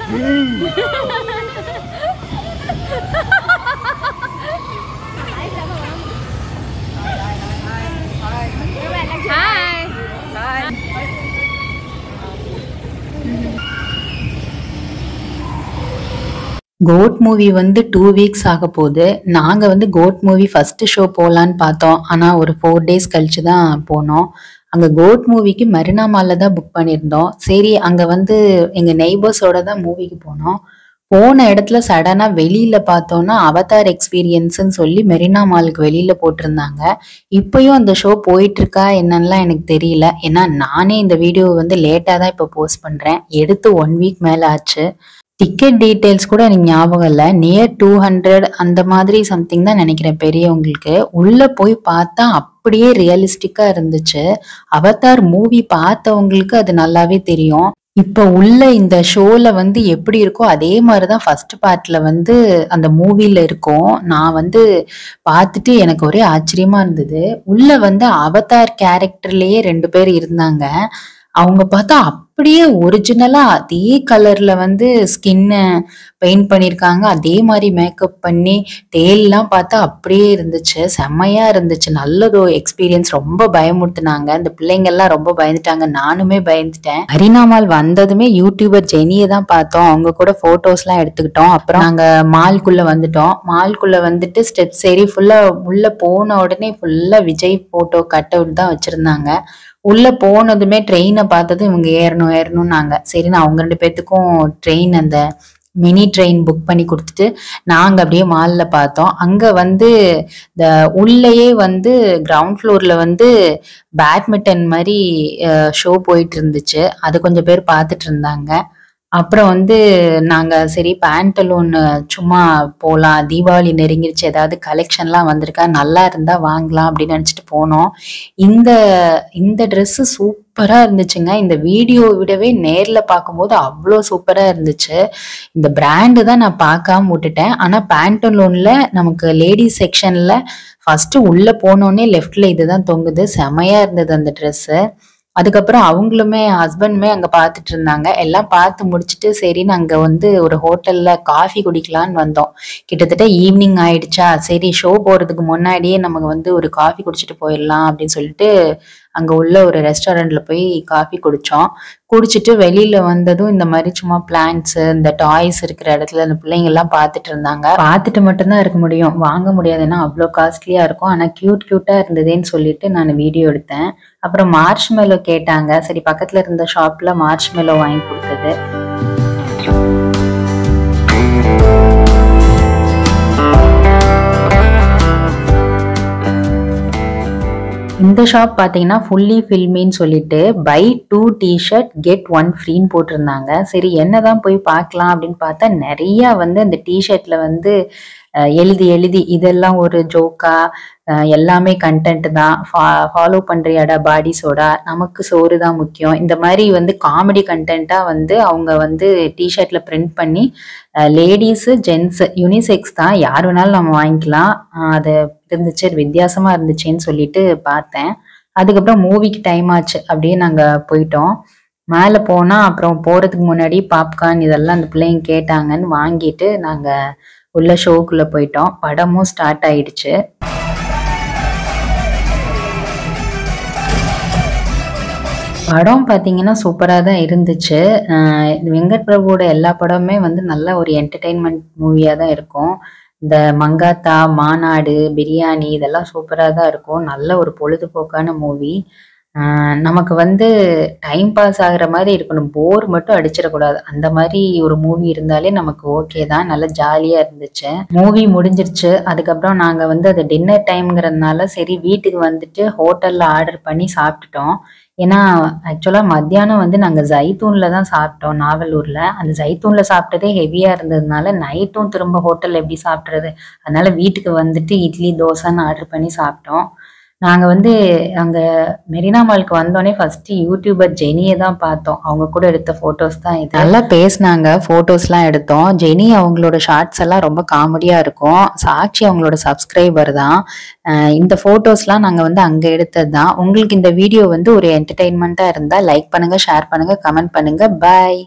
Code movie வந்து 2 weeks ஆக போகுது. நாங்க வந்து கோட் மூவி ஃபர்ஸ்ட் ஷோ போலான்னு பார்த்தோம். ஆனா ஒரு 4 டேஸ் கழிச்சு தான் போனோம். அங்க கோட் மூவிக்கு மெரினா மால்ல தான் புக் பண்ணியிருந்தோம். சரி அங்க வந்து எங்க நெய்பர்ஸோட தான் மூவிக்கு போனோம். போன இடத்துல சடனா வெளியில பார்த்தோம்னா அவதார் எக்ஸ்பீரியன்ஸ்ன்னு சொல்லி மெரினா மாலுக்கு வெளியில போட்டிருந்தாங்க. இப்பயும் அந்த ஷோ போயிட்டு இருக்கா என்னன்னுலாம் எனக்கு தெரியல. ஏன்னா நானே இந்த வீடியோ வந்து லேட்டா தான் இப்போ போஸ்ட் பண்றேன். எடுத்து 1 வீக் மேல ஆச்சு. டிக்கெட் டீட்டெயில்ஸ் கூட எனக்கு ஞாபகம் இல்லை. நியர் 200 அந்த மாதிரி சம்திங் தான் நினைக்கிறேன் பெரியவங்களுக்கு. உள்ள போய் பார்த்தா அப்படியே ரியலிஸ்டிக்கா இருந்துச்சு. அவதார் மூவி பார்த்தவங்களுக்கு அது நல்லாவே தெரியும். இப்ப உள்ள இந்த ஷோல வந்து எப்படி இருக்கோ அதே மாதிரிதான் ஃபர்ஸ்ட் பார்ட்ல வந்து அந்த மூவில இருக்கும். நான் வந்து பார்த்துட்டு எனக்கு ஒரே ஆச்சரியமா இருந்தது. உள்ள வந்து அவதார் கேரக்டர்லயே 2 பேர் இருந்தாங்க. அவங்க பார்த்தா அப்படியே ஒரிஜினலா அதே கலர்ல வந்து ஸ்கின்ன பெயிண்ட் பண்ணியிருக்காங்க. அதே மாதிரி மேக்கப் பண்ணி டேல்லாம் பார்த்தா அப்படியே இருந்துச்சு. செம்மையா இருந்துச்சு. நல்லதோ எக்ஸ்பீரியன்ஸ். ரொம்ப பயமுறுத்துனாங்க. இந்த பிள்ளைங்க எல்லாம் ரொம்ப பயந்துட்டாங்க. நானுமே பயந்துட்டேன். மெரினா மால் வந்ததுமே யூடியூபர் ஜெனியை தான் பார்த்தோம். அவங்க கூட போட்டோஸ் எல்லாம் எடுத்துக்கிட்டோம். அப்புறம் நாங்க மால்குள்ள வந்துட்டோம். மால்குள்ள வந்துட்டு ஸ்டெப்ஸ் ஏறி ஃபுல்லா உள்ள போன உடனே ஃபுல்லா விஜய் போட்டோ கட் அவுட் தான் வச்சிருந்தாங்க. உள்ள போனதுமே ட்ரெயினை பார்த்தது இவங்க ஏறணும்னாங்க. சரி நான் அவங்க 2 பேத்துக்கும் ட்ரெயின் அந்த மினி ட்ரெயின் புக் பண்ணி கொடுத்துட்டு நாங்க அப்படியே மால்ல பார்த்தோம். அங்க வந்து இந்த உள்ளேயே வந்து கிரவுண்ட் ஃப்ளோர்ல வந்து பேட்மிண்டன் மாதிரி ஷோ போயிட்டு இருந்துச்சு. அது கொஞ்சம் பேர் பார்த்துட்டு இருந்தாங்க. அப்புறம் வந்து நாங்க சரி பேண்டலூன் சும்மா போலாம், தீபாவளி நெருங்கிருச்சு, ஏதாவது கலெக்ஷன்லாம் வந்திருக்கா, நல்லா இருந்தா வாங்கலாம் அப்படின்னு நினைச்சிட்டு போனோம். இந்த இந்த ட்ரெஸ் சூப்பரா இருந்துச்சுங்க. இந்த வீடியோ விடவே நேர்ல பார்க்கும்போது அவ்வளோ சூப்பரா இருந்துச்சு. இந்த பிராண்டு தான் நான் பார்க்காம விட்டுட்டேன். ஆனா பேண்டலூன்ல நமக்கு லேடிஸ் செக்ஷன்ல ஃபர்ஸ்ட் உள்ள போனோடனே லெஃப்ட்ல இதுதான் தொங்குது. செமையா இருந்தது அந்த ட்ரெஸ்ஸு. அதுக்கப்புறம் அவங்களுமே ஹஸ்பண்டுமே அங்க பார்த்துட்டு இருந்தாங்க. எல்லாம் பார்த்து முடிச்சுட்டு சரின்னு அங்க வந்து ஒரு ஹோட்டல்ல காஃபி குடிக்கலான்னு வந்தோம். கிட்டத்தட்ட ஈவினிங் ஆயிடுச்சா, சரி ஷோ போறதுக்கு முன்னாடியே நமக்கு வந்து ஒரு காஃபி குடிச்சிட்டு போயிடலாம் அப்படின்னு சொல்லிட்டு அங்க உள்ள ஒரு ரெஸ்டாரண்ட்ல போய் காஃபி குடிச்சோம். குடிச்சிட்டு வெளியில வந்ததும் இந்த மாதிரி சும்மா பிளான்ட்ஸ் இந்த டாய்ஸ் இருக்கிற இடத்துல அந்த பிள்ளைங்க எல்லாம் பார்த்துட்டு இருந்தாங்க. பார்த்துட்டு மட்டும்தான் இருக்க முடியும், வாங்க முடியாதுன்னா அவ்வளோ காஸ்ட்லியா இருக்கும். ஆனா கியூட்டா இருந்ததுன்னு சொல்லிட்டு நான் வீடியோ எடுத்தேன். அப்புறம் மார்ஷ் மெலோ கேட்டாங்க. சரி பக்கத்துல இருந்த ஷாப்ல மார்ஷ் மெலோ வாங்கி கொடுத்தது. இந்த ஷாப் பார்த்தீங்கன்னா ஃபுல்லி ஃபில்மின்னு சொல்லிட்டு பை 2 டிஷர்ட் கெட் 1 ஃப்ரீன்னு போட்டிருந்தாங்க. சரி என்னதான் போய் பார்க்கலாம் அப்படின்னு பார்த்தா நிறைய வந்து அந்த டிஷர்ட்ல வந்து எழுதி இதெல்லாம் ஒரு ஜோக்கா, எல்லாமே கண்டென்ட் தான், ஃபாலோ பண்றியாடா பாடிஸோட, நமக்கு சோறு தான் முக்கியம், இந்த மாதிரி வந்து காமெடி கண்டென்ட்டா வந்து அவங்க வந்து டிஷர்ட்ல பிரிண்ட் பண்ணி லேடிஸு ஜென்ஸு யூனிசெக்ஸ் தான், யார் வேணாலும் நம்ம வாங்கிக்கலாம். அது இருந்துச்சு, வித்தியாசமா இருந்துச்சுன்னு சொல்லிட்டு பார்த்தேன். அதுக்கப்புறம் மூவிக்கு டைம் ஆச்சு, அப்படியே நாங்க போயிட்டோம். மேலே போனா அப்புறம் போறதுக்கு முன்னாடி பாப்கார்ன் இதெல்லாம் அந்த பிள்ளைங்க கேட்டாங்கன்னு வாங்கிட்டு நாங்க உள்ள ஷோக்குள்ள போயிட்டோம். படமும் ஸ்டார்ட் ஆயிடுச்சு. படம் பார்த்தீங்கன்னா சூப்பரா தான் இருந்துச்சு. வெங்கட் பிரபுவோட எல்லா படமுமே வந்து நல்ல ஒரு என்டர்டெயின்மெண்ட் மூவியா தான் இருக்கும். இந்த மங்காத்தா, மாநாடு, பிரியாணி இதெல்லாம் சூப்பரா தான் இருக்கும். நல்ல ஒரு பொழுதுபோக்கான மூவி. நமக்கு வந்து டைம் பாஸ் ஆகுற மாதிரி இருக்கணும். போர் மட்டும் அடிச்சிடக்கூடாது. அந்த மாதிரி ஒரு மூவி இருந்தாலே நமக்கு ஓகே தான். நல்லா ஜாலியா இருந்துச்சு. மூவி முடிஞ்சிருச்சு. அதுக்கப்புறம் நாங்க வந்து அது டின்னர் டைம்ங்கிறதுனால சரி வீட்டுக்கு வந்துட்டு ஹோட்டல்ல ஆர்டர் பண்ணி சாப்பிட்டுட்டோம். ஏன்னா ஆக்சுவலா மத்தியானம் வந்து நாங்க ஜைத்தூன்ல தான் சாப்பிட்டோம், நாவலூர்ல. அந்த ஜைத்தூன்ல சாப்பிட்டதே ஹெவியா இருந்ததுனால நைட்டும் திரும்ப ஹோட்டல்ல எப்படி சாப்பிட்றது, அதனால வீட்டுக்கு வந்துட்டு இட்லி தோசைன்னு ஆர்டர் பண்ணி சாப்பிட்டோம். நாங்க வந்து அங்க மெரினா மாலுக்கு வந்தோடனே ஃபர்ஸ்ட் யூடியூபர் ஜெனியை தான் பார்த்தோம். அவங்க கூட எடுத்த போட்டோஸ் தான் இது. நல்லா பேசினாங்க, போட்டோஸ்லாம் எடுத்தோம். ஜெனி அவங்களோட ஷார்ட்ஸ் எல்லாம் ரொம்ப காமெடியா இருக்கும். சாட்சி அவங்களோட சப்ஸ்கிரைபர் தான். இந்த போட்டோஸ்லாம் நாங்க வந்து அங்க எடுத்தது தான். உங்களுக்கு இந்த வீடியோ வந்து ஒரு என்டர்டெயின்மெண்ட்டா இருந்தா லைக் பண்ணுங்க, ஷேர் பண்ணுங்க, கமெண்ட் பண்ணுங்க. பாய்.